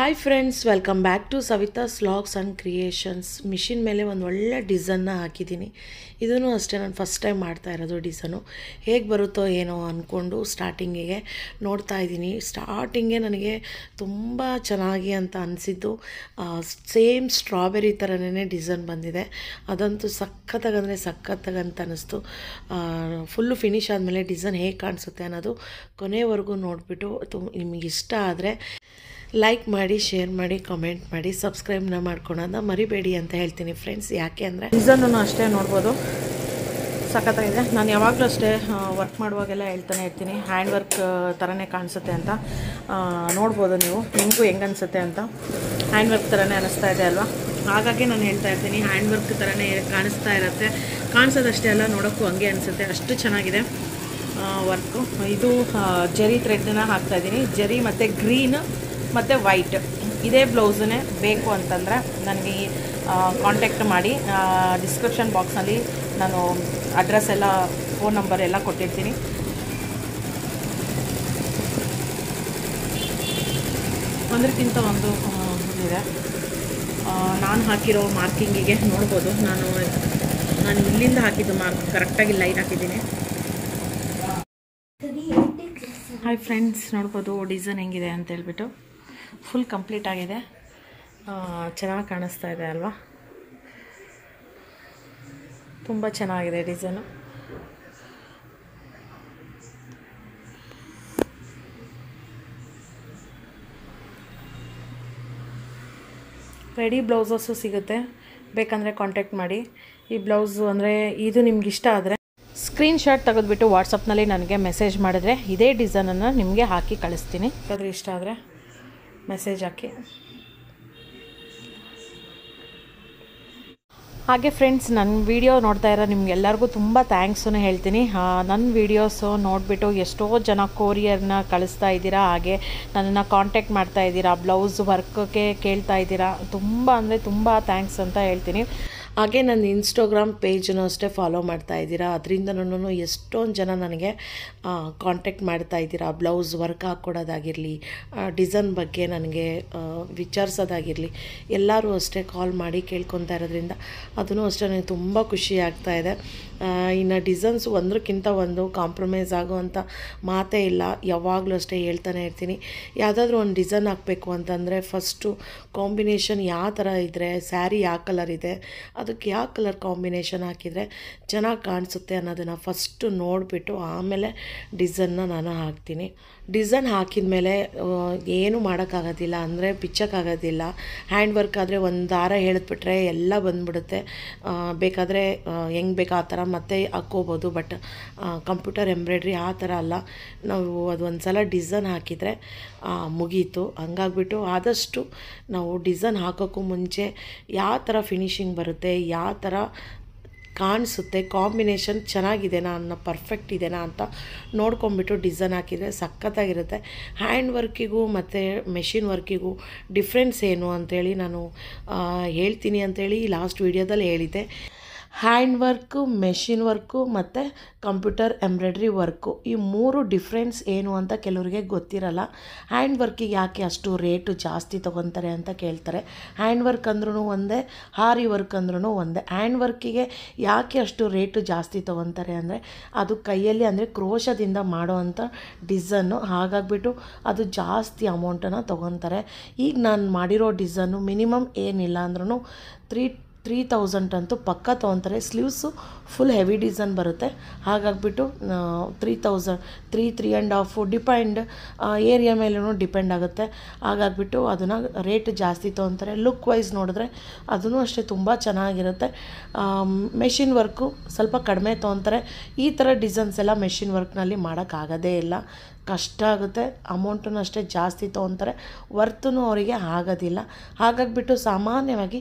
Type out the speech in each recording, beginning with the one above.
Hi friends, welcome back to Savita's vlogs and creations. Machine ಮೇಲೆ ಒಂದು ಒಳ್ಳೆ ಡಿಸೈನ್ನ ಹಾಕಿದ್ದೀನಿ. ಇದೂ ಅಷ್ಟೇ ನಾನು ಫಸ್ಟ್ ಟೈಮ್ ಮಾಡ್ತಾ ಇರೋದು. ಡಿಸೈನು ಹೇಗೆ ಬರುತ್ತೋ ಏನೋ ಅಂದ್ಕೊಂಡು ಸ್ಟಾರ್ಟಿಂಗಿಗೆ ನೋಡ್ತಾ ಇದ್ದೀನಿ. ಸ್ಟಾರ್ಟಿಂಗೇ ನನಗೆ ತುಂಬ ಚೆನ್ನಾಗಿ ಅಂತ ಅನಿಸಿದ್ದು ಸೇಮ್ ಸ್ಟ್ರಾಬೆರಿ ಥರನೇ ಡಿಸೈನ್ ಬಂದಿದೆ. ಅದಂತೂ ಸಖತ್ತಾಗಂತ ಅನ್ನಿಸ್ತು. ಫುಲ್ಲು ಫಿನಿಶ್ ಆದಮೇಲೆ ಡಿಸೈನ್ ಹೇಗೆ ಕಾಣಿಸುತ್ತೆ ಅನ್ನೋದು ಕೊನೆವರೆಗೂ ನೋಡಿಬಿಟ್ಟು ನಿಮಗೆ ಇಷ್ಟ ಆದರೆ ಲೈಕ್ ಮಾಡಿ, ಶೇರ್ ಮಾಡಿ, ಕಮೆಂಟ್ ಮಾಡಿ, ಸಬ್ಸ್ಕ್ರೈಬ್ನ ಮಾಡ್ಕೊಳೋದನ್ನ ಮರಿಬೇಡಿ ಅಂತ ಹೇಳ್ತೀನಿ ಫ್ರೆಂಡ್ಸ್. ಯಾಕೆ ಅಂದರೆ ಡಿಸೈನೂ ಅಷ್ಟೇ ನೋಡ್ಬೋದು, ಸಖತ್ತಾಗಿದೆ. ನಾನು ಯಾವಾಗಲೂ ಅಷ್ಟೇ ವರ್ಕ್ ಮಾಡುವಾಗೆಲ್ಲ ಹೇಳ್ತಾನೆ ಇರ್ತೀನಿ, ಹ್ಯಾಂಡ್ ವರ್ಕ್ ಥರನೇ ಕಾಣಿಸುತ್ತೆ ಅಂತ. ನೋಡ್ಬೋದು ನೀವು, ನಿಮಗೂ ಹೆಂಗೆ ಅನಿಸುತ್ತೆ ಅಂತ. ಹ್ಯಾಂಡ್ ವರ್ಕ್ ಥರನೇ ಅನ್ನಿಸ್ತಾ ಇದೆ ಅಲ್ವಾ? ಹಾಗಾಗಿ ನಾನು ಹೇಳ್ತಾ ಇರ್ತೀನಿ, ಹ್ಯಾಂಡ್ ವರ್ಕ್ ಥರನೇ ಕಾಣಿಸ್ತಾ ಇರುತ್ತೆ. ಕಾಣಿಸೋದಷ್ಟೇ ಅಲ್ಲ, ನೋಡೋಕ್ಕೂ ಹಂಗೆ ಅನಿಸುತ್ತೆ, ಅಷ್ಟು ಚೆನ್ನಾಗಿದೆ ವರ್ಕು. ಇದು ಜರಿ ಥ್ರೆಡ್ನ ಹಾಕ್ತಾಯಿದ್ದೀನಿ. ಜರಿ ಮತ್ತು ಗ್ರೀನ್ ಮತ್ತು ವೈಟ್ ಇದೇ ಬ್ಲೌಸನ್ನೇ ಬೇಕು ಅಂತಂದರೆ ನನಗೆ ಕಾಂಟ್ಯಾಕ್ಟ್ ಮಾಡಿ. ಡಿಸ್ಕ್ರಿಪ್ಷನ್ ಬಾಕ್ಸಲ್ಲಿ ನಾನು ಅಡ್ರೆಸ್ ಎಲ್ಲ, ಫೋನ್ ನಂಬರ್ ಎಲ್ಲ ಕೊಟ್ಟಿರ್ತೀನಿ. ಒಂದಕ್ಕಿಂತ ಒಂದು ಇದೆ. ನಾನು ಹಾಕಿರೋ ಮಾರ್ಕಿಂಗಿಗೆ ನೋಡ್ಬೋದು, ನಾನು ಇಲ್ಲಿಂದ ಹಾಕಿದ್ದು ಮಾರ್ಕ್ ಕರೆಕ್ಟಾಗಿ ಲೈನ್ ಹಾಕಿದ್ದೀನಿ. ಹಾಯ್ ಫ್ರೆಂಡ್ಸ್, ನೋಡ್ಬೋದು ಡಿಸೈನ್ ಹೆಂಗಿದೆ ಅಂತ ಹೇಳ್ಬಿಟ್ಟು. ಫುಲ್ ಕಂಪ್ಲೀಟ್ ಆಗಿದೆ, ಚೆನ್ನಾಗಿ ಕಾಣಿಸ್ತಾ ಇದೆ ಅಲ್ವಾ? ತುಂಬ ಚೆನ್ನಾಗಿದೆ ಡಿಸೈನು. ರೆಡಿ ಬ್ಲೌಸಸ್ಸು ಸಿಗುತ್ತೆ, ಬೇಕಂದರೆ ಕಾಂಟ್ಯಾಕ್ಟ್ ಮಾಡಿ. ಈ ಬ್ಲೌಸು ಅಂದರೆ ಇದು ನಿಮ್ಗೆ ಇಷ್ಟ ಆದರೆ ಸ್ಕ್ರೀನ್ಶಾಟ್ ತೆಗೆದುಬಿಟ್ಟು ವಾಟ್ಸಪ್ನಲ್ಲಿ ನನಗೆ ಮೆಸೇಜ್ ಮಾಡಿದ್ರೆ ಇದೇ ಡಿಸೈನನ್ನು ನಿಮಗೆ ಹಾಕಿ ಕಳಿಸ್ತೀನಿ. ಯಾಕಂದರೆ ಇಷ್ಟ ಆದರೆ ಮೆಸೇಜ್ ಹಾಕಿ. ಹಾಗೆ ಫ್ರೆಂಡ್ಸ್, ನನ್ನ ವಿಡಿಯೋ ನೋಡ್ತಾ ಇರೋ ನಿಮ್ಗೆಲ್ಲರಿಗೂ ತುಂಬ ಥ್ಯಾಂಕ್ಸನ್ನು ಹೇಳ್ತೀನಿ. ನನ್ನ ವೀಡಿಯೋಸು ನೋಡಿಬಿಟ್ಟು ಎಷ್ಟೋ ಜನ ಕೊರಿಯರ್ನ ಕಳಿಸ್ತಾ ಇದ್ದೀರಾ, ಹಾಗೆ ನನ್ನನ್ನು ಕಾಂಟ್ಯಾಕ್ಟ್ ಮಾಡ್ತಾ ಇದ್ದೀರಾ, ಬ್ಲೌಸ್ ವರ್ಕ್ಗೆ ಕೇಳ್ತಾ ಇದ್ದೀರಾ. ತುಂಬ ಅಂದರೆ ತುಂಬ ಥ್ಯಾಂಕ್ಸ್ ಅಂತ ಹೇಳ್ತೀನಿ. ಹಾಗೆ ನನ್ನ ಇನ್ಸ್ಟಾಗ್ರಾಮ್ ಪೇಜನ್ನು ಅಷ್ಟೇ ಫಾಲೋ ಮಾಡ್ತಾ ಇದ್ದೀರಾ. ಅದರಿಂದನೂ ಎಷ್ಟೊಂದು ಜನ ನನಗೆ ಕಾಂಟ್ಯಾಕ್ಟ್ ಮಾಡ್ತಾ ಇದ್ದೀರಾ. ಬ್ಲೌಸ್ ವರ್ಕ್ ಹಾಕ್ಕೊಡೋದಾಗಿರಲಿ, ಡಿಸೈನ್ ಬಗ್ಗೆ ನನಗೆ ವಿಚಾರಿಸೋದಾಗಿರಲಿ, ಎಲ್ಲರೂ ಅಷ್ಟೇ ಕಾಲ್ ಮಾಡಿ ಕೇಳ್ಕೊತಾ ಇರೋದ್ರಿಂದ ಅದೂ ಅಷ್ಟೇ ನನಗೆ ತುಂಬ ಖುಷಿ ಆಗ್ತಾಯಿದೆ. ಇನ್ನು ಡಿಸೈನ್ಸ್ ಒಂದಕ್ಕಿಂತ ಒಂದು ಕಾಂಪ್ರಮೈಸ್ ಆಗೋವಂಥ ಮಾತೇ ಇಲ್ಲ. ಯಾವಾಗಲೂ ಅಷ್ಟೇ ಹೇಳ್ತಾನೆ ಇರ್ತೀನಿ, ಯಾವುದಾದ್ರೂ ಒಂದು ಡಿಸೈನ್ ಹಾಕಬೇಕು ಅಂತಂದರೆ ಫಸ್ಟು ಕಾಂಬಿನೇಷನ್ ಯಾವ ಥರ ಇದ್ದರೆ, ಸ್ಯಾರಿ ಯಾವ ಕಲರ್ ಇದೆ, ಅದಕ್ಕೆ ಯಾವ ಕಲರ್ ಕಾಂಬಿನೇಷನ್ ಹಾಕಿದರೆ ಚೆನ್ನಾಗಿ ಕಾಣಿಸುತ್ತೆ ಅನ್ನೋದನ್ನು ಫಸ್ಟು ನೋಡಿಬಿಟ್ಟು ಆಮೇಲೆ ಡಿಸೈನ್ನ ನಾನು ಹಾಕ್ತೀನಿ. ಡಿಸೈನ್ ಹಾಕಿದ ಮೇಲೆ ಏನೂ ಮಾಡೋಕ್ಕಾಗೋದಿಲ್ಲ, ಅಂದರೆ ಬಿಚ್ಚೋಕ್ಕಾಗೋದಿಲ್ಲ. ಹ್ಯಾಂಡ್ ವರ್ಕ್ ಆದರೆ ಒಂದು ದಾರ ಹೇಳಿದ್ಬಿಟ್ರೆ ಎಲ್ಲ ಬಂದುಬಿಡುತ್ತೆ. ಬೇಕಾದರೆ ಹೆಂಗೆ ಬೇಕು ಆ ಥರ ಮತ್ತೆ ಹಾಕ್ಕೋಬೋದು. ಬಟ್ ಕಂಪ್ಯೂಟರ್ ಎಂಬ್ರಾಯ್ಡ್ರಿ ಆ ಥರ ಅಲ್ಲ, ನಾವು ಅದೊಂದು ಸಲ ಡಿಸೈನ್ ಹಾಕಿದರೆ ಮುಗೀತು. ಹಂಗಾಗ್ಬಿಟ್ಟು ಆದಷ್ಟು ನಾವು ಡಿಸೈನ್ ಹಾಕೋಕ್ಕೂ ಮುಂಚೆ ಯಾವ ಥರ ಫಿನಿಶಿಂಗ್ ಬರುತ್ತೆ, ಯಾವ ಥರ ಕಾಣಿಸುತ್ತೆ, ಕಾಂಬಿನೇಷನ್ ಚೆನ್ನಾಗಿದೆನಾ ಪರ್ಫೆಕ್ಟ್ ಇದೆನಾ ಅಂತ ನೋಡ್ಕೊಂಬಿಟ್ಟು ಡಿಸೈನ್ ಹಾಕಿದರೆ ಸಖತ್ತಾಗಿರುತ್ತೆ. ಹ್ಯಾಂಡ್ ವರ್ಕಿಗೂ ಮತ್ತು ಮೆಷಿನ್ ವರ್ಕಿಗೂ ಡಿಫ್ರೆನ್ಸ್ ಏನು ಅಂಥೇಳಿ ನಾನು ಹೇಳ್ತೀನಿ ಅಂಥೇಳಿ ಲಾಸ್ಟ್ ವೀಡಿಯೋದಲ್ಲಿ ಹೇಳಿದ್ದೆ. ಹ್ಯಾಂಡ್ ವರ್ಕು, ಮೆಷಿನ್ ವರ್ಕು ಮತ್ತು ಕಂಪ್ಯೂಟರ್ ಎಂಬ್ರಾಯ್ಡ್ರಿ ವರ್ಕು, ಈ ಮೂರು ಡಿಫ್ರೆನ್ಸ್ ಏನು ಅಂತ ಕೆಲವರಿಗೆ ಗೊತ್ತಿರಲ್ಲ. ಹ್ಯಾಂಡ್ ವರ್ಕಿಗೆ ಯಾಕೆ ಅಷ್ಟು ರೇಟು ಜಾಸ್ತಿ ತೊಗೊತಾರೆ ಅಂತ ಕೇಳ್ತಾರೆ. ಹ್ಯಾಂಡ್ ವರ್ಕ್ ಅಂದ್ರೂ ಒಂದೇ, ಹಾರಿ ವರ್ಕ್ ಅಂದ್ರೂ ಒಂದೇ. ಹ್ಯಾಂಡ್ ವರ್ಕಿಗೆ ಯಾಕೆ ಅಷ್ಟು ರೇಟು ಜಾಸ್ತಿ ತೊಗೊತಾರೆ ಅಂದರೆ ಅದು ಕೈಯಲ್ಲಿ, ಅಂದರೆ ಕ್ರೋಶದಿಂದ ಮಾಡೋವಂಥ ಡಿಸೈನು, ಹಾಗಾಗಿಬಿಟ್ಟು ಅದು ಜಾಸ್ತಿ ಅಮೌಂಟನ್ನು ತೊಗೊತಾರೆ. ಈಗ ನಾನು ಮಾಡಿರೋ ಡಿಸೈನು ಮಿನಿಮಮ್ ಏನಿಲ್ಲ ಅಂದ್ರೂ 3000 ಅಂತೂ ಪಕ್ಕ ತೊಗೊತಾರೆ. ಸ್ಲೀವ್ಸು ಫುಲ್ ಹೆವಿ ಡಿಸೈನ್ ಬರುತ್ತೆ. ಹಾಗಾಗಿಬಿಟ್ಟು 3000, 3.5 ಡಿಪೆಂಡ್, ಏರಿಯಾ ಮೇಲೂ ಡಿಪೆಂಡ್ ಆಗುತ್ತೆ. ಹಾಗಾಗಿಬಿಟ್ಟು ಅದನ್ನು ರೇಟ್ ಜಾಸ್ತಿ ತೊಗೊತಾರೆ. ಲುಕ್ ವೈಸ್ ನೋಡಿದ್ರೆ ಅದೂ ಅಷ್ಟೇ ತುಂಬ ಚೆನ್ನಾಗಿರುತ್ತೆ. ಮೆಷಿನ್ ವರ್ಕು ಸ್ವಲ್ಪ ಕಡಿಮೆ ತೊಗೊತಾರೆ. ಈ ಥರ ಡಿಸೈನ್ಸ್ ಎಲ್ಲ ಮೆಷಿನ್ ವರ್ಕ್ನಲ್ಲಿ ಮಾಡೋಕ್ಕಾಗೋದೇ ಇಲ್ಲ, ಕಷ್ಟ ಆಗುತ್ತೆ. ಅಮೌಂಟನ್ನು ಅಷ್ಟೇ ಜಾಸ್ತಿ ತೊಗೊತಾರೆ, ವರ್ತೂ ಅವರಿಗೆ ಆಗೋದಿಲ್ಲ. ಹಾಗಾಗಿಬಿಟ್ಟು ಸಾಮಾನ್ಯವಾಗಿ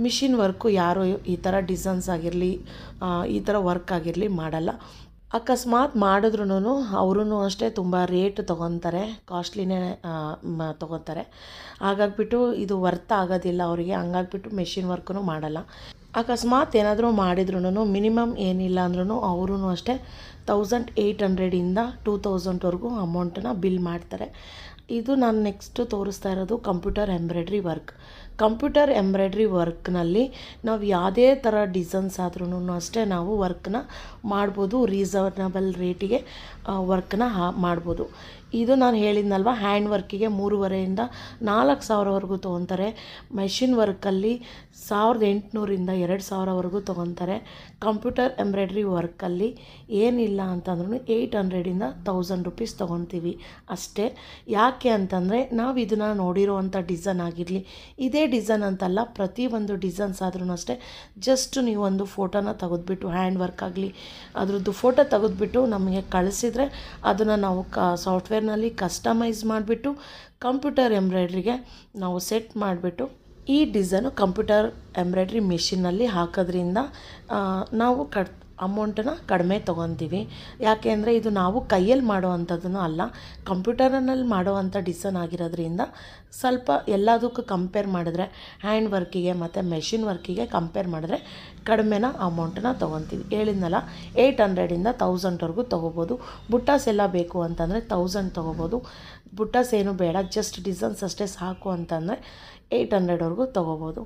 ಮಿಷಿನ್ ವರ್ಕು ಯಾರು ಈ ಥರ ಡಿಸೈನ್ಸ್ ಆಗಿರಲಿ, ಈ ಥರ ವರ್ಕ್ ಆಗಿರಲಿ ಮಾಡಲ್ಲ. ಅಕಸ್ಮಾತ್ ಮಾಡಿದ್ರೂ ಅವರೂ ಅಷ್ಟೇ ತುಂಬ ರೇಟ್ ತೊಗೊತಾರೆ, ಕಾಸ್ಟ್ಲಿನೇ ತೊಗೊತಾರೆ. ಹಾಗಾಗಿಬಿಟ್ಟು ಇದು ವರ್ತ್ ಆಗೋದಿಲ್ಲ ಅವರಿಗೆ. ಹಂಗಾಗ್ಬಿಟ್ಟು ಮೆಷಿನ್ ವರ್ಕೂ ಮಾಡಲ್ಲ. ಅಕಸ್ಮಾತ್ ಏನಾದರೂ ಮಾಡಿದ್ರೂ ಮಿನಿಮಮ್ ಏನಿಲ್ಲ ಅಂದ್ರೂ ಅವರೂ ಅಷ್ಟೇ 1800 ಇಂದ 2000ವರೆಗೂ ಅಮೌಂಟನ್ನು ಬಿಲ್ ಮಾಡ್ತಾರೆ. ಇದು ನಾನು ನೆಕ್ಸ್ಟ್ ತೋರಿಸ್ತಾ ಇರೋದು computer embroidery work. Computer embroidery ವರ್ಕ್ನಲ್ಲಿ ನಾವು ಯಾವುದೇ ಥರ ಡಿಸೈನ್ಸ್ ಆದ್ರೂ ಅಷ್ಟೇ ನಾವು ವರ್ಕ್ನ ಮಾಡ್ಬೋದು, ರೀಸನಬಲ್ ರೇಟಿಗೆ ವರ್ಕ್ನ ಮಾಡ್ಬೋದು. ಇದು ನಾನು ಹೇಳಿದ್ನಲ್ವ, ಹ್ಯಾಂಡ್ ವರ್ಕಿಗೆ 3,500ರಿಂದ 4,000ವರೆಗೂ ತೊಗೊತಾರೆ. ಮೆಷಿನ್ ವರ್ಕಲ್ಲಿ 1,800ರಿಂದ 2,000ವರೆಗೂ ತೊಗೊತಾರೆ. ಕಂಪ್ಯೂಟರ್ ಎಂಬ್ರಾಯ್ಡ್ರಿ ವರ್ಕಲ್ಲಿ ಏನಿಲ್ಲ ಅಂತಂದ್ರೂ 800ರಿಂದ 1,000 ರುಪೀಸ್ ತೊಗೊತೀವಿ ಅಷ್ಟೇ. ಯಾಕೆ ಅಂತಂದರೆ ನಾವು ಇದನ್ನು ನೋಡಿರೋವಂಥ ಡಿಸೈನ್ ಆಗಿರಲಿ, ಇದೇ ಡಿಸೈನ್ ಅಂತಲ್ಲ, ಪ್ರತಿಯೊಂದು ಡಿಸೈನ್ಸ್ ಆದ್ರೂ ಅಷ್ಟೇ ಜಸ್ಟ್ ನೀವು ಒಂದು ಫೋಟೋನ ತೆಗೆದುಬಿಟ್ಟು, ಹ್ಯಾಂಡ್ ವರ್ಕ್ ಆಗಲಿ ಅದ್ರದ್ದು ಫೋಟೋ ತೆಗೆದುಬಿಟ್ಟು ನಮಗೆ ಕಳಿಸಿದರೆ ಅದನ್ನು ನಾವು ಸಾಫ್ಟ್ವೇರ್ನಲ್ಲಿ ಕಸ್ಟಮೈಸ್ ಮಾಡಿಬಿಟ್ಟು ಕಂಪ್ಯೂಟರ್ ಎಂಬ್ರಾಯ್ಡ್ರಿಗೆ ನಾವು ಸೆಟ್ ಮಾಡಿಬಿಟ್ಟು ಈ ಡಿಸೈನು ಕಂಪ್ಯೂಟರ್ ಎಂಬ್ರಾಯ್ಡ್ರಿ ಮಿಷಿನಲ್ಲಿ ಹಾಕೋದ್ರಿಂದ ನಾವು ಅಮೌಂಟನ್ನು ಕಡಿಮೆ ತೊಗೊತೀವಿ. ಯಾಕೆ ಅಂದರೆ ಇದು ನಾವು ಕೈಯಲ್ಲಿ ಮಾಡೋ ಅಂಥದ್ದೂ ಅಲ್ಲ, ಕಂಪ್ಯೂಟರ್ನಲ್ಲಿ ಮಾಡೋವಂಥ ಡಿಸೈನ್ ಆಗಿರೋದ್ರಿಂದ ಸ್ವಲ್ಪ ಎಲ್ಲದಕ್ಕೂ ಕಂಪೇರ್ ಮಾಡಿದ್ರೆ, ಹ್ಯಾಂಡ್ ವರ್ಕಿಗೆ ಮತ್ತು ಮೆಷಿನ್ ವರ್ಕಿಗೆ ಕಂಪೇರ್ ಮಾಡಿದ್ರೆ ಕಡಿಮೆನ ಅಮೌಂಟನ್ನ ತೊಗೊತೀವಿ. ಹೇಳಿದ್ನಲ್ಲ, 800ರಿಂದ 1,000ವರೆಗೂ ತೊಗೋಬೋದು. ಬುಟ್ಟಾಸ್ ಎಲ್ಲ ಬೇಕು ಅಂತಂದರೆ 1,000 ತೊಗೋಬೋದು. ಬುಟ್ಟಾಸ್ ಏನು ಬೇಡ, ಜಸ್ಟ್ ಡಿಸೈನ್ಸ್ ಅಷ್ಟೇ ಸಾಕು ಅಂತಂದರೆ 800ವರೆಗೂ ತೊಗೋಬೋದು.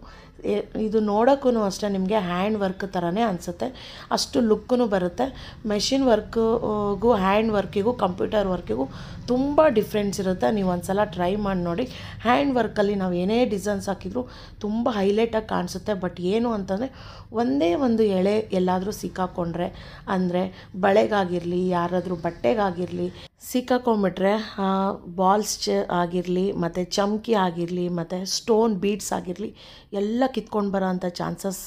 ಇದು ನೋಡೋಕ್ಕೂ ಅಷ್ಟೇ ನಿಮಗೆ ಹ್ಯಾಂಡ್ ವರ್ಕ್ ಥರನೇ ಅನಿಸುತ್ತೆ, ಅಷ್ಟು ಲುಕ್ಕೂ ಬರುತ್ತೆ. ಮೆಷಿನ್ ವರ್ಕ್ಗೂ ಹ್ಯಾಂಡ್ ವರ್ಕಿಗೂ ಕಂಪ್ಯೂಟರ್ ವರ್ಕಿಗೂ ತುಂಬ ಡಿಫ್ರೆನ್ಸ್ ಇರುತ್ತೆ. ನೀವು ಒಂದು ಸಲ ಟ್ರೈ ಮಾಡಿ ನೋಡಿ. ಹ್ಯಾಂಡ್ ವರ್ಕಲ್ಲಿ ನಾವು ಏನೇ ಡಿಸೈನ್ಸ್ ಹಾಕಿದರೂ ತುಂಬ ಹೈಲೈಟಾಗಿ ಕಾಣಿಸುತ್ತೆ. ಬಟ್ ಏನು ಅಂತಂದರೆ ಒಂದೇ ಒಂದು ಎಳೆ ಎಲ್ಲಾದರೂ ಸಿಕ್ಕಾಕೊಂಡ್ರೆ, ಅಂದರೆ ಬಳೆಗಾಗಿರಲಿ, ಯಾರಾದರೂ ಬಟ್ಟೆಗಾಗಿರಲಿ ಸಿಕ್ಕಾಕೊಂಡ್ಬಿಟ್ರೆ, ಬಾಲ್ಸ್ ಆಗಿರಲಿ ಮತ್ತು ಚಮ್ಕಿ ಆಗಿರಲಿ ಮತ್ತು ಸ್ಟೋನ್ ಬೀಡ್ಸ್ ಆಗಿರಲಿ ಎಲ್ಲ ಕಿತ್ಕೊಂಡು ಬರೋ ಅಂಥ ಚಾನ್ಸಸ್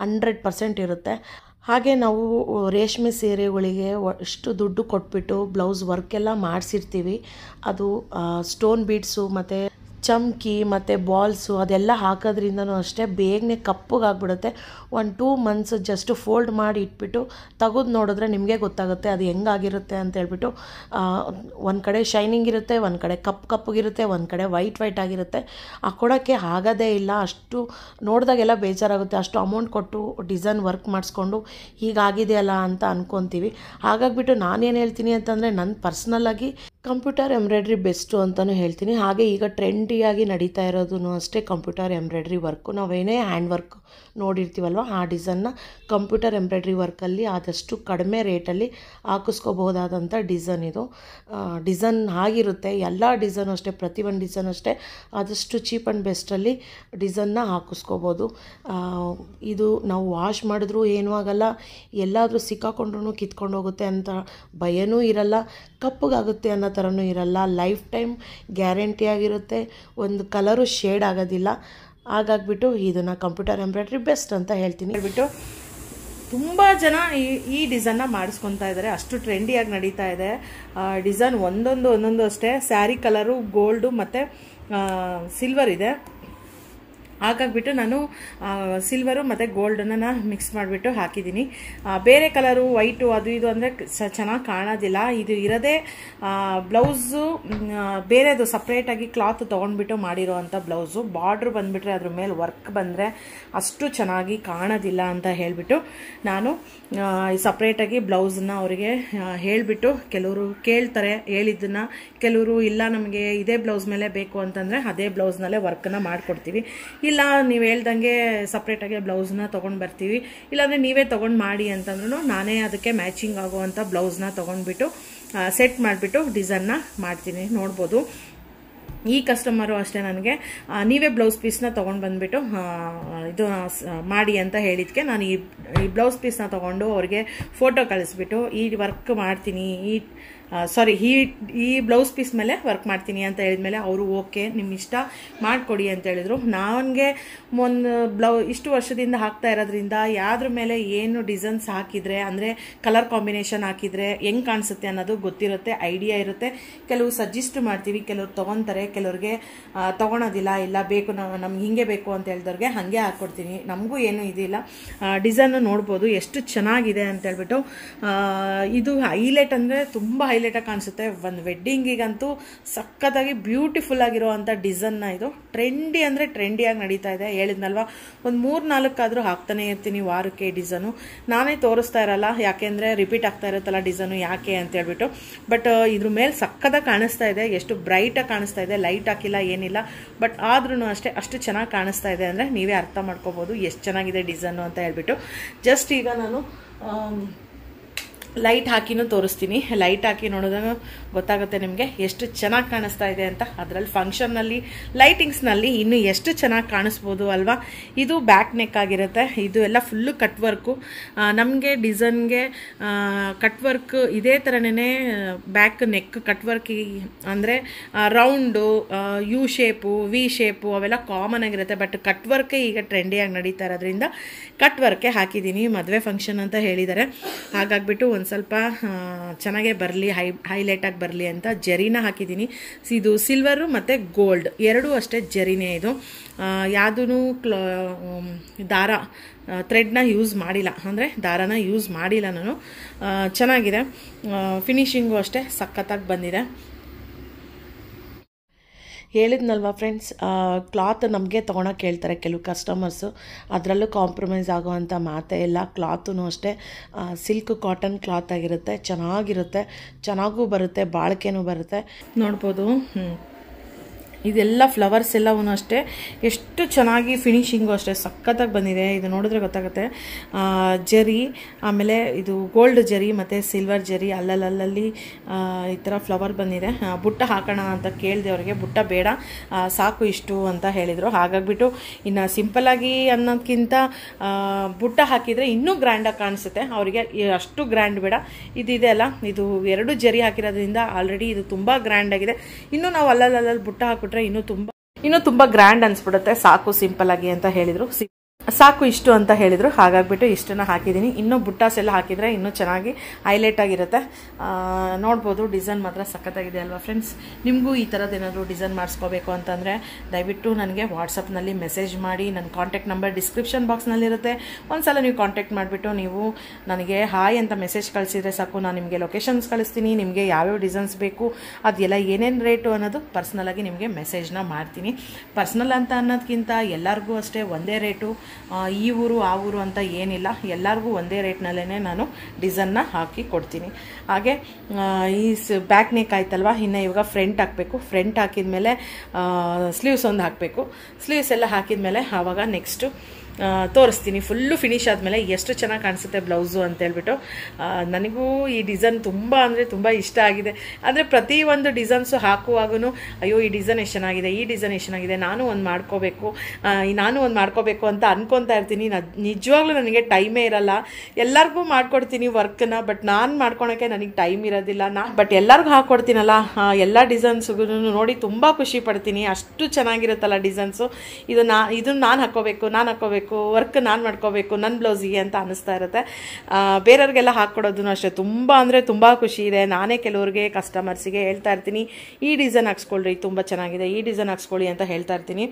100% ಇರುತ್ತೆ. ಹಾಗೆ ನಾವು ರೇಷ್ಮೆ ಸೀರೆಗಳಿಗೆ ಅಷ್ಟು ದುಡ್ಡು ಕೊಟ್ಬಿಟ್ಟು ಬ್ಲೌಸ್ ವರ್ಕೆಲ್ಲ ಮಾಡಿಸಿರ್ತೀವಿ. ಅದು ಸ್ಟೋನ್ ಬೀಡ್ಸು ಮತ್ತು ಚಮ್ಕಿ ಮತ್ತು ಬಾಲ್ಸು ಅದೆಲ್ಲ ಹಾಕೋದ್ರಿಂದನೂ ಅಷ್ಟೇ ಬೇಗನೆ ಕಪ್ಪಗಾಗ್ಬಿಡುತ್ತೆ. 1-2 ಮಂತ್ಸ್ ಜಸ್ಟ್ ಫೋಲ್ಡ್ ಮಾಡಿ ಇಟ್ಬಿಟ್ಟು ತೆಗೆದು ನೋಡಿದ್ರೆ ನಿಮಗೆ ಗೊತ್ತಾಗುತ್ತೆ ಅದು ಹೆಂಗಾಗಿರುತ್ತೆ ಅಂತೇಳ್ಬಿಟ್ಟು. ಒಂದು ಕಡೆ ಶೈನಿಂಗ್ ಇರುತ್ತೆ, ಒಂದು ಕಡೆ ಕಪ್ಪಗಿರುತ್ತೆ, ಒಂದು ಕಡೆ ವೈಟ್ ಆಗಿರುತ್ತೆ. ಹಾಕ್ಕೊಳಕ್ಕೆ ಆಗೋದೇ ಇಲ್ಲ. ಅಷ್ಟು ನೋಡಿದಾಗೆಲ್ಲ ಬೇಜಾರಾಗುತ್ತೆ. ಅಷ್ಟು ಅಮೌಂಟ್ ಕೊಟ್ಟು ಡಿಸೈನ್ ವರ್ಕ್ ಮಾಡಿಸ್ಕೊಂಡು ಹೀಗಾಗಿದೆಯಲ್ಲ ಅಂತ ಅಂದ್ಕೊತೀವಿ. ಹಾಗಾಗಿಬಿಟ್ಟು ನಾನೇನು ಹೇಳ್ತೀನಿ ಅಂತಂದರೆ, ನನ್ನ ಪರ್ಸ್ನಲ್ಲಾಗಿ ಕಂಪ್ಯೂಟರ್ ಎಂಬ್ರಾಯ್ಡ್ರಿ ಬೆಸ್ಟು ಅಂತಲೂ ಹೇಳ್ತೀನಿ. ಹಾಗೆ ಈಗ ಟ್ರೆಂಡಿಯಾಗಿ ನಡೀತಾ ಇರೋದು ಅಷ್ಟೇ ಕಂಪ್ಯೂಟರ್ ಎಂಬ್ರಾಯ್ಡ್ರಿ ವರ್ಕು. ನಾವೇನೇ ಹ್ಯಾಂಡ್ ವರ್ಕ್ ನೋಡಿರ್ತೀವಲ್ವ, ಆ ಡಿಸೈನ್ನ ಕಂಪ್ಯೂಟರ್ ಎಂಬ್ರಾಯ್ಡ್ರಿ ವರ್ಕಲ್ಲಿ ಆದಷ್ಟು ಕಡಿಮೆ ರೇಟಲ್ಲಿ ಹಾಕಿಸ್ಕೋಬಹುದಾದಂಥ ಡಿಸೈನ್ ಇದು. ಡಿಸೈನ್ ಆಗಿರುತ್ತೆ, ಎಲ್ಲ ಡಿಸೈನು ಅಷ್ಟೇ, ಪ್ರತಿಯೊಂದು ಡಿಸೈನು ಅಷ್ಟೇ ಆದಷ್ಟು ಚೀಪ್ ಆ್ಯಂಡ್ ಬೆಸ್ಟಲ್ಲಿ ಡಿಸೈನ್ನ ಹಾಕಿಸ್ಕೋಬೋದು. ಇದು ನಾವು ವಾಶ್ ಮಾಡಿದ್ರೂ ಏನೂ ಆಗಲ್ಲ, ಎಲ್ಲಾದರೂ ಸಿಕ್ಕಾಕೊಂಡ್ರೂ ಕಿತ್ಕೊಂಡು ಹೋಗುತ್ತೆ ಅಂತ ಭಯನೂ ಇರಲ್ಲ, ಕಪ್ಪಗಾಗುತ್ತೆ ಅನ್ನೋ ಥರನೂ ಇರಲ್ಲ. ಲೈಫ್ ಟೈಮ್ ಗ್ಯಾರಂಟಿ ಆಗಿರುತ್ತೆ, ಒಂದು ಕಲರು ಶೇಡ್ ಆಗೋದಿಲ್ಲ. ಹಾಗಾಗಿಬಿಟ್ಟು ಇದನ್ನು ಕಂಪ್ಯೂಟರ್ ಎಂಬ್ರಾಯ್ಡ್ರಿ ಬೆಸ್ಟ್ ಅಂತ ಹೇಳ್ಬಿಟ್ಟು ತುಂಬ ಜನ ಈ ಡಿಸೈನ್ನ ಮಾಡಿಸ್ಕೊತಾ ಇದ್ದಾರೆ. ಅಷ್ಟು ಟ್ರೆಂಡಿಯಾಗಿ ನಡೀತಾ ಇದೆ ಡಿಸೈನ್. ಒಂದೊಂದು ಅಷ್ಟೇ ಸ್ಯಾರಿ ಕಲರು ಗೋಲ್ಡು ಮತ್ತು ಸಿಲ್ವರ್ ಇದೆ. ಹಾಗಾಗಿಬಿಟ್ಟು ನಾನು ಸಿಲ್ವರು ಮತ್ತು ಗೋಲ್ಡನ್ನು ಮಿಕ್ಸ್ ಮಾಡಿಬಿಟ್ಟು ಹಾಕಿದ್ದೀನಿ. ಬೇರೆ ಕಲರು ವೈಟು ಅದು ಇದು ಅಂದರೆ ಚೆನ್ನಾಗಿ ಕಾಣೋದಿಲ್ಲ. ಇದು ಇರೋದೇ ಬ್ಲೌಸು ಬೇರೆದು ಸಪ್ರೇಟಾಗಿ ಕ್ಲಾತ್ ತೊಗೊಂಡ್ಬಿಟ್ಟು ಮಾಡಿರೋ ಅಂಥ ಬ್ಲೌಸು. ಬಾರ್ಡ್ರ್ ಬಂದುಬಿಟ್ರೆ ಅದ್ರ ಮೇಲೆ ವರ್ಕ್ ಬಂದರೆ ಅಷ್ಟು ಚೆನ್ನಾಗಿ ಕಾಣೋದಿಲ್ಲ ಅಂತ ಹೇಳಿಬಿಟ್ಟು ನಾನು ಸಪ್ರೇಟಾಗಿ ಬ್ಲೌಸನ್ನ ಅವರಿಗೆ ಹೇಳಿಬಿಟ್ಟು, ಕೆಲವರು ಕೇಳ್ತಾರೆ ಹೇಳಿದ್ದನ್ನು, ಕೆಲವರು ಇಲ್ಲ ನಮಗೆ ಇದೇ ಬ್ಲೌಸ್ ಮೇಲೆ ಬೇಕು ಅಂತಂದರೆ ಅದೇ ಬ್ಲೌಸ್ನಲ್ಲೇ ವರ್ಕನ್ನು ಮಾಡಿಕೊಡ್ತೀವಿ. ಇಲ್ಲ ನೀವು ಹೇಳ್ದಂಗೆ ಸಪ್ರೇಟಾಗಿ ಬ್ಲೌಸ್ನ ತೊಗೊಂಡು ಬರ್ತೀವಿ, ಇಲ್ಲಾಂದರೆ ನೀವೇ ತೊಗೊಂಡು ಮಾಡಿ ಅಂತಂದ್ರೂ ನಾನೇ ಅದಕ್ಕೆ ಮ್ಯಾಚಿಂಗ್ ಆಗುವಂಥ ಬ್ಲೌಸ್ನ ತೊಗೊಂಡ್ಬಿಟ್ಟು ಸೆಟ್ ಮಾಡಿಬಿಟ್ಟು ಡಿಸೈನ್ನ ಮಾಡ್ತೀನಿ. ನೋಡ್ಬೋದು ಈ ಕಸ್ಟಮರು ಅಷ್ಟೇ ನನಗೆ ನೀವೇ ಬ್ಲೌಸ್ ಪೀಸ್ನ ತೊಗೊಂಡು ಬಂದುಬಿಟ್ಟು ಇದು ಮಾಡಿ ಅಂತ ಹೇಳಿದ್ದಕ್ಕೆ ನಾನು ಈ ಬ್ಲೌಸ್ ಪೀಸ್ನ ತೊಗೊಂಡು ಅವ್ರಿಗೆ ಫೋಟೋ ಕಳಿಸ್ಬಿಟ್ಟು ಈ ವರ್ಕ್ ಮಾಡ್ತೀನಿ, ಈ ಬ್ಲೌಸ್ ಪೀಸ್ ಮೇಲೆ ವರ್ಕ್ ಮಾಡ್ತೀನಿ ಅಂತ ಹೇಳಿದ್ಮೇಲೆ ಅವರು ಓಕೆ ನಿಮ್ಮ ಇಷ್ಟ ಮಾಡಿಕೊಡಿ ಅಂತ ಹೇಳಿದ್ರು. ನನಗೆ ಇಷ್ಟು ವರ್ಷದಿಂದ ಹಾಕ್ತಾ ಇರೋದ್ರಿಂದ ಯಾವ್ದ್ರ ಮೇಲೆ ಏನು ಡಿಸೈನ್ಸ್ ಹಾಕಿದರೆ, ಅಂದರೆ ಕಲರ್ ಕಾಂಬಿನೇಷನ್ ಹಾಕಿದರೆ ಹೆಂಗೆ ಕಾಣಿಸುತ್ತೆ ಅನ್ನೋದು ಗೊತ್ತಿರುತ್ತೆ, ಐಡಿಯಾ ಇರುತ್ತೆ. ಕೆಲವು ಸಜೆಸ್ಟ್ ಮಾಡ್ತೀವಿ, ಕೆಲವರು ತೊಗೊತಾರೆ, ಕೆಲವ್ರಿಗೆ ತೊಗೊಳೋದಿಲ್ಲ, ಇಲ್ಲ ಬೇಕು ನಮ್ಗೆ ಹಿಂಗೆ ಬೇಕು ಅಂತ ಹೇಳಿದವ್ರಿಗೆ ಹಾಗೆ ಹಾಕ್ಕೊಡ್ತೀನಿ. ನಮಗೂ ಏನೂ ಇದಿಲ್ಲ. ಡಿಸೈನು ನೋಡ್ಬೋದು ಎಷ್ಟು ಚೆನ್ನಾಗಿದೆ ಅಂತ ಹೇಳ್ಬಿಟ್ಟು. ಇದು ಹೈಲೈಟ್ ಅಂದರೆ ತುಂಬ ಹೈಲೈಟಾಗಿ ಕಾಣಿಸುತ್ತೆ. ಒಂದು ವೆಡ್ಡಿಂಗಿಗಂತೂ ಸಖತ್ತಾಗಿ ಬ್ಯೂಟಿಫುಲ್ ಆಗಿರೋ ಅಂಥ ಡಿಸೈನ್ನ ಇದು. ಟ್ರೆಂಡಿ ಅಂದರೆ ಟ್ರೆಂಡಿಯಾಗಿ ನಡೀತಾ ಇದೆ. ಹೇಳಿದ್ನಲ್ವ, ಒಂದು 3-4 ಆದರೂ ಹಾಕ್ತಾನೆ ಇರ್ತೀನಿ ವಾರಕ್ಕೆ ಡಿಸೈನು. ನಾನೇ ತೋರಿಸ್ತಾ ಇರಲ್ಲ, ಯಾಕೆಂದರೆ ರಿಪೀಟ್ ಆಗ್ತಾ ಇರುತ್ತಲ್ಲ ಡಿಸೈನು, ಯಾಕೆ ಅಂತ ಹೇಳ್ಬಿಟ್ಟು. ಬಟ್ ಇದ್ರ ಮೇಲೆ ಸಕ್ಕತ್ತಾಗಿ ಕಾಣಿಸ್ತಾ ಇದೆ, ಎಷ್ಟು ಬ್ರೈಟಾಗಿ ಕಾಣಿಸ್ತಾ ಇದೆ. ಲೈಟ್ ಹಾಕಿಲ್ಲ ಏನಿಲ್ಲ, ಬಟ್ ಆದ್ರೂ ಅಷ್ಟೇ ಅಷ್ಟು ಚೆನ್ನಾಗಿ ಕಾಣಿಸ್ತಾ ಇದೆ. ಅಂದರೆ ನೀವೇ ಅರ್ಥ ಮಾಡ್ಕೋಬೋದು ಎಷ್ಟು ಚೆನ್ನಾಗಿದೆ ಡಿಸೈನು ಅಂತ ಹೇಳ್ಬಿಟ್ಟು. ಜಸ್ಟ್ ಈಗ ನಾನು ಲೈಟ್ ಹಾಕಿನೂ ತೋರಿಸ್ತೀನಿ. ಲೈಟ್ ಹಾಕಿ ನೋಡಿದಾಗ ಗೊತ್ತಾಗುತ್ತೆ ನಿಮಗೆ ಎಷ್ಟು ಚೆನ್ನಾಗಿ ಕಾಣಿಸ್ತಾ ಇದೆ ಅಂತ. ಅದರಲ್ಲಿ ಫಂಕ್ಷನ್ನಲ್ಲಿ ಲೈಟಿಂಗ್ಸ್ನಲ್ಲಿ ಇನ್ನೂ ಎಷ್ಟು ಚೆನ್ನಾಗಿ ಕಾಣಿಸ್ಬೋದು ಅಲ್ವಾ. ಇದು ಬ್ಯಾಕ್ ನೆಕ್ ಆಗಿರುತ್ತೆ. ಇದು ಎಲ್ಲ ಫುಲ್ಲು ಕಟ್ ವರ್ಕು. ನಮಗೆ ಡಿಸೈನ್ಗೆ ಕಟ್ ವರ್ಕ್ ಇದೇ ಥರನೇ ಬ್ಯಾಕ್ ನೆಕ್ ಕಟ್ ವರ್ಕ್ ಅಂದರೆ round, U shape, V shape ಅವೆಲ್ಲ ಕಾಮನ್ ಆಗಿರುತ್ತೆ. ಬಟ್ ಕಟ್ ವರ್ಕೇ ಈಗ ಟ್ರೆಂಡಿಯಾಗಿ ನಡೀತಾ ಇರೋದ್ರಿಂದ ಕಟ್ ವರ್ಕೆ ಹಾಕಿದ್ದೀನಿ. ಮದುವೆ ಫಂಕ್ಷನ್ ಅಂತ ಹೇಳಿದ್ದಾರೆ, ಹಾಗಾಗ್ಬಿಟ್ಟು ಒಂದು ಸ್ವಲ್ಪ ಚೆನ್ನಾಗೇ ಬರಲಿ, ಹೈಲೈಟಾಗಿ ಬರಲಿ ಅಂತ ಜರಿನ ಹಾಕಿದ್ದೀನಿ. ಇದು ಸಿಲ್ವರು ಮತ್ತು ಗೋಲ್ಡ್ ಎರಡೂ ಅಷ್ಟೇ ಜರಿನೇ. ಇದು ಯಾವುದೂ ದಾರ ಥ್ರೆಡ್ನ ಯೂಸ್ ಮಾಡಿಲ್ಲ, ಅಂದರೆ ದಾರನ ಯೂಸ್ ಮಾಡಿಲ್ಲ ನಾನು. ಚೆನ್ನಾಗಿದೆ. ಫಿನಿಶಿಂಗು ಅಷ್ಟೇ ಸಖತ್ತಾಗಿ ಬಂದಿದೆ. ಹೇಳಿದ್ನಲ್ವ ಫ್ರೆಂಡ್ಸ್, ಕ್ಲಾತ್ ನಮಗೆ ತೊಗೊಳಕ್ಕೆ ಹೇಳ್ತಾರೆ ಕೆಲವು ಕಸ್ಟಮರ್ಸು. ಅದರಲ್ಲೂ ಕಾಂಪ್ರಮೈಸ್ ಆಗೋವಂಥ ಮಾತೇ ಇಲ್ಲ. ಕ್ಲಾತೂ ಅಷ್ಟೇ ಸಿಲ್ಕ್ ಕಾಟನ್ ಕ್ಲಾತ್ ಆಗಿರುತ್ತೆ, ಚೆನ್ನಾಗಿರುತ್ತೆ, ಚೆನ್ನಾಗೂ ಬರುತ್ತೆ, ಬಾಳಿಕೆನೂ ಬರುತ್ತೆ. ನೋಡ್ಬೋದು ಇದೆಲ್ಲ ಫ್ಲವರ್ಸ್ ಎಲ್ಲವೂ ಅಷ್ಟೇ ಎಷ್ಟು ಚೆನ್ನಾಗಿ ಫಿನಿಶಿಂಗು ಅಷ್ಟೇ ಸಖತ್ತಾಗಿ ಬಂದಿದೆ. ಇದು ನೋಡಿದ್ರೆ ಗೊತ್ತಾಗುತ್ತೆ. ಜರಿ, ಆಮೇಲೆ ಇದು ಗೋಲ್ಡ್ ಜರಿ ಮತ್ತು ಸಿಲ್ವರ್ ಜರಿ ಅಲ್ಲಲ್ಲಿ ಈ ಥರ ಫ್ಲವರ್ ಬಂದಿದೆ. ಬುಟ್ಟ ಹಾಕೋಣ ಅಂತ ಕೇಳಿದೆ ಅವರಿಗೆ, ಬುಟ್ಟ ಬೇಡ ಸಾಕು ಇಷ್ಟು ಅಂತ ಹೇಳಿದರು. ಹಾಗಾಗ್ಬಿಟ್ಟು ಇನ್ನು ಸಿಂಪಲ್ಲಾಗಿ ಅನ್ನೋದಕ್ಕಿಂತ ಬುಟ್ಟ ಹಾಕಿದರೆ ಇನ್ನೂ ಗ್ರ್ಯಾಂಡಾಗಿ ಕಾಣಿಸುತ್ತೆ. ಅವರಿಗೆ ಅಷ್ಟು ಗ್ರ್ಯಾಂಡ್ ಬೇಡ. ಇದಿದೆ ಅಲ್ಲ, ಇದು 2 ಜರಿ ಹಾಕಿರೋದ್ರಿಂದ ಆಲ್ರೆಡಿ ಇದು ತುಂಬ ಗ್ರ್ಯಾಂಡ್ ಆಗಿದೆ. ಇನ್ನೂ ನಾವು ಅಲ್ಲಲ್ಲಿ ಬುಟ್ಟ ಹಾಕಿ ಇನ್ನೂ ತುಂಬಾ ಗ್ರ್ಯಾಂಡ್ ಅನ್ಸ್ಬಿಡುತ್ತೆ. ಸಾಕು ಸಿಂಪಲ್ ಆಗಿ ಅಂತ ಹೇಳಿದ್ರು, ಸಾಕು ಇಷ್ಟು ಅಂತ ಹೇಳಿದ್ರು. ಹಾಗಾಗ್ಬಿಟ್ಟು ಇಷ್ಟನ್ನ ಹಾಕಿದ್ದೀನಿ. ಇನ್ನೂ ಬುಟ್ಟಾಸ್ ಎಲ್ಲ ಹಾಕಿದರೆ ಇನ್ನೂ ಚೆನ್ನಾಗಿ ಹೈಲೈಟ್ ಆಗಿರುತ್ತೆ. ನೋಡ್ಬೋದು ಡಿಸೈನ್ ಮಾತ್ರ ಸಖತ್ತಾಗಿದೆ ಅಲ್ವಾ ಫ್ರೆಂಡ್ಸ್. ನಿಮಗೂ ಈ ಥರದ್ದು ಏನಾದರೂ ಡಿಸೈನ್ ಮಾಡಿಸ್ಕೋಬೇಕು ಅಂತಂದರೆ ದಯವಿಟ್ಟು ನನಗೆ ವಾಟ್ಸಪ್ನಲ್ಲಿ ಮೆಸೇಜ್ ಮಾಡಿ. ನನ್ನ ಕಾಂಟ್ಯಾಕ್ಟ್ ನಂಬರ್ ಡಿಸ್ಕ್ರಿಪ್ಷನ್ ಬಾಕ್ಸ್ನಲ್ಲಿರುತ್ತೆ. ಒಂದ್ಸಲ ನೀವು ಕಾಂಟ್ಯಾಕ್ಟ್ ಮಾಡಿಬಿಟ್ಟು ನೀವು ನನಗೆ ಹಾಯ್ ಅಂತ ಮೆಸೇಜ್ ಕಳಿಸಿದರೆ ಸಾಕು. ನಾನು ನಿಮಗೆ ಲೊಕೇಶನ್ಸ್ ಕಳಿಸ್ತೀನಿ. ನಿಮಗೆ ಯಾವ್ಯಾವ ಡಿಸೈನ್ಸ್ ಬೇಕು ಅದೆಲ್ಲ ಏನೇನು ರೇಟು ಅನ್ನೋದು ಪರ್ಸ್ನಲಾಗಿ ನಿಮಗೆ ಮೆಸೇಜ್ನ ಮಾಡ್ತೀನಿ. ಪರ್ಸ್ನಲ್ ಅಂತ ಅನ್ನೋದಕ್ಕಿಂತ ಎಲ್ಲರಿಗೂ ಅಷ್ಟೇ ಒಂದೇ ರೇಟು, ಈ ಊರು ಆ ಊರು ಅಂತ ಏನಿಲ್ಲ, ಎಲ್ಲರಿಗೂ ಒಂದೇ ರೇಟ್ನಲ್ಲೇ ನಾನು ಡಿಸೈನ್ನ ಹಾಕಿ ಕೊಡ್ತೀನಿ. ಹಾಗೆ ಈ ಬ್ಯಾಕ್ ನೆಕ್ ಆಯ್ತಲ್ವ, ಇನ್ನು ಇವಾಗ ಫ್ರಂಟ್ ಹಾಕಬೇಕು. ಫ್ರಂಟ್ ಹಾಕಿದ್ಮೇಲೆ ಸ್ಲೀವ್ಸ್ ಒಂದು ಹಾಕಬೇಕು. ಸ್ಲೀವ್ಸ್ ಎಲ್ಲ ಹಾಕಿದ್ಮೇಲೆ ಆವಾಗ ನೆಕ್ಸ್ಟು ತೋರಿಸ್ತೀನಿ. ಫುಲ್ಲು ಫಿನಿಶ್ ಆದಮೇಲೆ ಎಷ್ಟು ಚೆನ್ನಾಗಿ ಕಾಣಿಸುತ್ತೆ ಬ್ಲೌಸು ಅಂತ ಹೇಳ್ಬಿಟ್ಟು. ನನಗೂ ಈ ಡಿಸೈನ್ ತುಂಬ ಅಂದರೆ ತುಂಬ ಇಷ್ಟ ಆಗಿದೆ. ಅಂದರೆ ಪ್ರತಿಯೊಂದು ಡಿಸೈನ್ಸು ಹಾಕುವಾಗೂ ಅಯ್ಯೋ ಈ ಡಿಸೈನ್ ಎಷ್ಟು ಚೆನ್ನಾಗಿದೆ, ಈ ಡಿಸೈನ್ ಎಷ್ಟು ಚೆನ್ನಾಗಿದೆ, ನಾನು ಒಂದು ಮಾಡ್ಕೋಬೇಕು ಅಂತ ಅನ್ಕೊತಾ ಇರ್ತೀನಿ. ನಿಜವಾಗ್ಲೂ ನನಗೆ ಟೈಮೇ ಇರಲ್ಲ. ಎಲ್ಲರಿಗೂ ಮಾಡ್ಕೊಡ್ತೀನಿ ವರ್ಕ್ನ, ಬಟ್ ನಾನು ಮಾಡ್ಕೊಳಕ್ಕೆ ನನಗೆ ಟೈಮ್ ಇರೋದಿಲ್ಲ. ಬಟ್ ಎಲ್ಲರಿಗೂ ಹಾಕ್ಕೊಡ್ತೀನಲ್ಲ, ಎಲ್ಲ ಡಿಸೈನ್ಸ್ಗೂ ನೋಡಿ ತುಂಬ ಖುಷಿ ಪಡ್ತೀನಿ. ಅಷ್ಟು ಚೆನ್ನಾಗಿರುತ್ತಲ್ಲ ಡಿಸೈನ್ಸು. ಇದನ್ನು ನಾನು ಹಾಕ್ಕೋಬೇಕು, ವರ್ಕ್ ನಾನು ಮಾಡ್ಕೋಬೇಕು ನನ್ನ ಬ್ಲೌಸಿಗೆ ಅಂತ ಅನ್ನಿಸ್ತಾ ಇರುತ್ತೆ. ಬೇರೆಯವ್ರಿಗೆಲ್ಲ ಹಾಕ್ಕೊಡೋದು ಅಷ್ಟೇ ತುಂಬ ಅಂದರೆ ತುಂಬ ಖುಷಿ ಇದೆ. ನಾನೇ ಕೆಲವ್ರಿಗೆ ಕಸ್ಟಮರ್ಸಿಗೆ ಹೇಳ್ತಾ ಇರ್ತೀನಿ, ಈ ಡಿಸೈನ್ ಹಾಕ್ಸ್ಕೊಳ್ರಿ ತುಂಬ ಚೆನ್ನಾಗಿದೆ, ಈ ಡಿಸೈನ್ ಹಾಕ್ಸ್ಕೊಳ್ಳಿ ಅಂತ ಹೇಳ್ತಾ ಇರ್ತೀನಿ.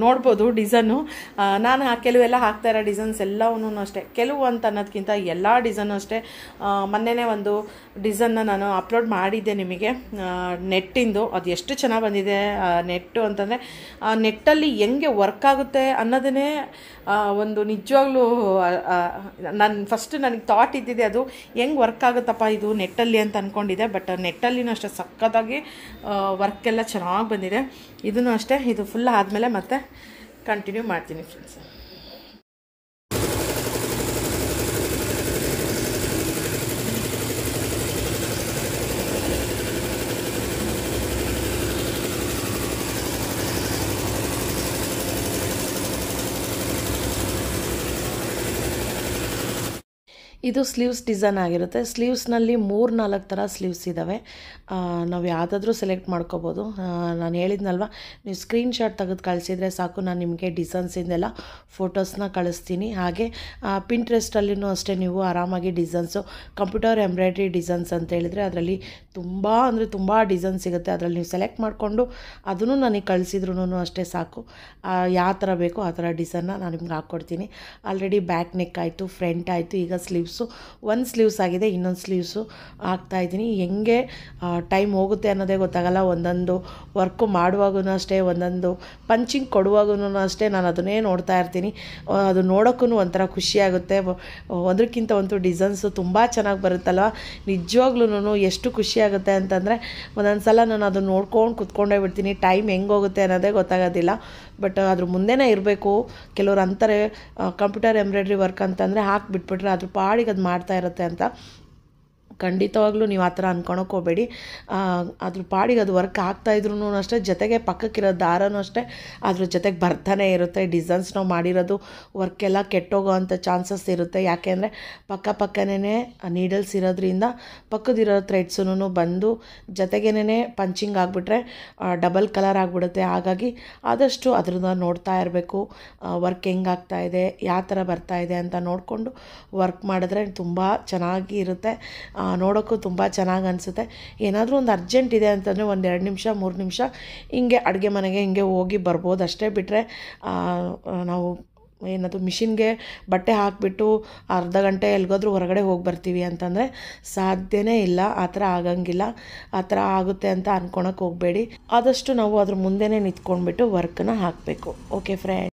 ನೋಡ್ಬೋದು ಡಿಸೈನು. ನಾನು ಕೆಲವೆಲ್ಲ ಹಾಕ್ತಾ ಇರೋ ಡಿಸೈನ್ಸ್ ಎಲ್ಲವೂ ಅಷ್ಟೇ, ಕೆಲವು ಅಂತ ಅನ್ನೋದಕ್ಕಿಂತ ಎಲ್ಲ ಡಿಸೈನು ಅಷ್ಟೇ. ಮೊನ್ನೆನೇ ಒಂದು ಡಿಸೈನ್ನ ನಾನು ಅಪ್ಲೋಡ್ ಮಾಡಿದ್ದೆ ನಿಮಗೆ ನೆಟ್ಟಿಂದು. ಅದು ಎಷ್ಟು ಚೆನ್ನಾಗಿ ಬಂದಿದೆ ನೆಟ್ಟು ಅಂತಂದರೆ, ನೆಟ್ಟಲ್ಲಿ ಹೆಂಗೆ ವರ್ಕ್ ಆಗುತ್ತೆ ಅನ್ನೋದನ್ನೇ ಒಂದು ನಿಜವಾಗ್ಲೂ ಫಸ್ಟ್ ನನಗೆ ಥಾಟ್ ಇದ್ದಿದೆ, ಅದು ಹೆಂಗೆ ವರ್ಕ್ ಆಗುತ್ತಪ್ಪ ಇದು ನೆಟ್ಟಲ್ಲಿ ಅಂತ ಅಂದ್ಕೊಂಡಿದ್ದೆ. ಬಟ್ ನೆಟ್ಟಲ್ಲಿನೂ ಅಷ್ಟೇ ಸಖತ್ತಾಗಿ ವರ್ಕೆಲ್ಲ ಚೆನ್ನಾಗಿ ಬಂದಿದೆ. ಇದೂ ಅಷ್ಟೇ. ಇದು ಫುಲ್ ಆದಮೇಲೆ ಮತ್ತೆ ಕಂಟಿನ್ಯೂ ಮಾಡ್ತೀನಿ ಫ್ರೆಂಡ್ಸ್. ಇದು ಸ್ಲೀವ್ಸ್ ಡಿಸೈನ್ ಆಗಿರುತ್ತೆ. ಸ್ಲೀವ್ಸ್ನಲ್ಲಿ 3-4 ಥರ ಸ್ಲೀವ್ಸ್ ಇದ್ದಾವೆ. ನಾವು ಯಾವುದಾದ್ರೂ ಸೆಲೆಕ್ಟ್ ಮಾಡ್ಕೋಬೋದು. ನಾನು ಹೇಳಿದ್ನಲ್ವ, ನೀವು ಸ್ಕ್ರೀನ್ಶಾಟ್ ತೆಗೆದು ಕಳಿಸಿದರೆ ಸಾಕು, ನಾನು ನಿಮಗೆ ಡಿಸೈನ್ಸಿಂದೆಲ್ಲ ಫೋಟೋಸ್ನ ಕಳಿಸ್ತೀನಿ. ಹಾಗೆ ಪಿಂಟ್ರೆಸ್ಟಲ್ಲಿನೂ ಅಷ್ಟೇ ನೀವು ಆರಾಮಾಗಿ ಡಿಸೈನ್ಸು, ಕಂಪ್ಯೂಟರ್ ಎಂಬ್ರಾಯ್ಡ್ರಿ ಡಿಸೈನ್ಸ್ ಅಂತ ಹೇಳಿದರೆ ಅದರಲ್ಲಿ ತುಂಬ ಅಂದರೆ ತುಂಬ ಡಿಸೈನ್ ಸಿಗುತ್ತೆ. ಅದರಲ್ಲಿ ನೀವು ಸೆಲೆಕ್ಟ್ ಮಾಡಿಕೊಂಡು ಅದನ್ನು ನನಗೆ ಕಳಿಸಿದ್ರೂ ಅಷ್ಟೇ ಸಾಕು. ಯಾವ ಥರ ಬೇಕೋ ಆ ಥರ ಡಿಸೈನ್ನ ನಾನು ನಿಮ್ಗೆ ಹಾಕ್ಕೊಡ್ತೀನಿ. ಆಲ್ರೆಡಿ ಬ್ಯಾಕ್ ನೆಕ್ ಆಯಿತು, ಫ್ರಂಟ್ ಆಯಿತು, ಈಗ ಸ್ಲೀವ್ಸು ಒಂದು ಸ್ಲೀವ್ಸ್ ಆಗಿದೆ, ಇನ್ನೊಂದು ಸ್ಲೀವ್ಸು ಹಾಕ್ತಾಯಿದ್ದೀನಿ. ಹೆಂಗೆ ಟೈಮ್ ಹೋಗುತ್ತೆ ಅನ್ನೋದೇ ಗೊತ್ತಾಗಲ್ಲ. ಒಂದೊಂದು ವರ್ಕು ಮಾಡುವಾಗೂ ಅಷ್ಟೇ, ಒಂದೊಂದು ಪಂಚಿಂಗ್ ಕೊಡುವಾಗೂ ಅಷ್ಟೇ ನಾನು ಅದನ್ನೇ ನೋಡ್ತಾ ಇರ್ತೀನಿ. ಅದು ನೋಡೋಕ್ಕೂ ಒಂಥರ ಖುಷಿಯಾಗುತ್ತೆ. ಒಂದಕ್ಕಿಂತ ಒಂದು ಡಿಸೈನ್ಸು ತುಂಬ ಚೆನ್ನಾಗಿ ಬರುತ್ತಲ್ವ, ನಿಜವಾಗ್ಲೂ ಎಷ್ಟು ಖುಷಿಯಾಗುತ್ತೆ ಅಂತಂದರೆ ಒಂದೊಂದು ಸಲ ನಾನು ಅದನ್ನು ನೋಡ್ಕೊಂಡು ಕುತ್ಕೊಂಡೇ ಬಿಡ್ತೀನಿ. ಟೈಮ್ ಹೆಂಗೆ ಹೋಗುತ್ತೆ ಅನ್ನೋದೇ ಗೊತ್ತಾಗೋದಿಲ್ಲ. ಬಟ್ ಅದ್ರ ಮುಂದೆನೇ ಇರಬೇಕು. ಕೆಲವ್ರು ಅಂತಾರೆ ಕಂಪ್ಯೂಟರ್ ಎಂಬ್ರಾಯ್ಡ್ರಿ ವರ್ಕ್ ಅಂತಂದರೆ ಹಾಕಿಬಿಟ್ಬಿಟ್ರೆ ಅದ್ರ ಪಾಡಿಗೆ ಅದು ಮಾಡ್ತಾ ಇರುತ್ತೆ ಅಂತ. ಖಂಡಿತವಾಗ್ಲೂ ನೀವು ಆ ಥರ ಅಂದ್ಕೊಳಕ್ಕೆ ಹೋಗಬೇಡಿ. ಅದ್ರ ಪಾಡಿಗೆ ಅದು ವರ್ಕ್ ಆಗ್ತಾಯಿದ್ರೂ ಅಷ್ಟೇ, ಜೊತೆಗೆ ಪಕ್ಕಕ್ಕಿರೋ ದಾರನೂ ಅಷ್ಟೇ ಅದ್ರ ಜೊತೆಗೆ ಬರ್ತಾನೆ ಇರುತ್ತೆ. ಡಿಸೈನ್ಸ್ ನಾವು ಮಾಡಿರೋದು ವರ್ಕೆಲ್ಲ ಕೆಟ್ಟೋಗೋ ಅಂಥ ಚಾನ್ಸಸ್ ಇರುತ್ತೆ. ಯಾಕೆಂದರೆ ಪಕ್ಕನೇ ನೀಡಲ್ಸ್ ಇರೋದ್ರಿಂದ ಪಕ್ಕದಿರೋ ಥ್ರೆಡ್ಸೂ ಬಂದು ಜೊತೆಗೇನೆ ಪಂಚಿಂಗ್ ಆಗಿಬಿಟ್ರೆ ಡಬಲ್ ಕಲರ್ ಆಗಿಬಿಡುತ್ತೆ. ಹಾಗಾಗಿ ಆದಷ್ಟು ಅದ್ರನ್ನ ನೋಡ್ತಾ ಇರಬೇಕು. ವರ್ಕ್ ಹೆಂಗೆ ಆಗ್ತಾಯಿದೆ, ಯಾವ ಥರ ಬರ್ತಾಯಿದೆ ಅಂತ ನೋಡಿಕೊಂಡು ವರ್ಕ್ ಮಾಡಿದ್ರೆ ತುಂಬ ಚೆನ್ನಾಗಿ ಇರುತ್ತೆ. ನೋಡೋಕ್ಕೂ ತುಂಬ ಚೆನ್ನಾಗಿ ಅನಿಸುತ್ತೆ. ಏನಾದರೂ ಒಂದು ಅರ್ಜೆಂಟ್ ಇದೆ ಅಂತಂದರೆ ಒಂದು 2 ನಿಮಿಷ 3 ನಿಮಿಷ ಹಿಂಗೆ ಅಡುಗೆ ಮನೆಗೆ ಹಿಂಗೆ ಹೋಗಿ ಬರ್ಬೋದು ಅಷ್ಟೇ. ಬಿಟ್ಟರೆ ನಾವು ಏನದು ಮಿಷಿನ್ಗೆ ಬಟ್ಟೆ ಹಾಕಿಬಿಟ್ಟು ಅರ್ಧ ಗಂಟೆ ಎಲ್ಗೋದ್ರೂ ಹೊರಗಡೆ ಹೋಗಿ ಬರ್ತೀವಿ ಅಂತಂದರೆ ಸಾಧ್ಯನೇ ಇಲ್ಲ. ಆ ಥರ ಆಗಂಗಿಲ್ಲ. ಆ ಥರ ಆಗುತ್ತೆ ಅಂತ ಅಂದ್ಕೊಳಕ್ಕೆ ಹೋಗಬೇಡಿ. ಆದಷ್ಟು ನಾವು ಅದ್ರ ಮುಂದೆನೇ ನಿಂತ್ಕೊಂಡ್ಬಿಟ್ಟು ವರ್ಕನ್ನ ಹಾಕಬೇಕು. Okay friends.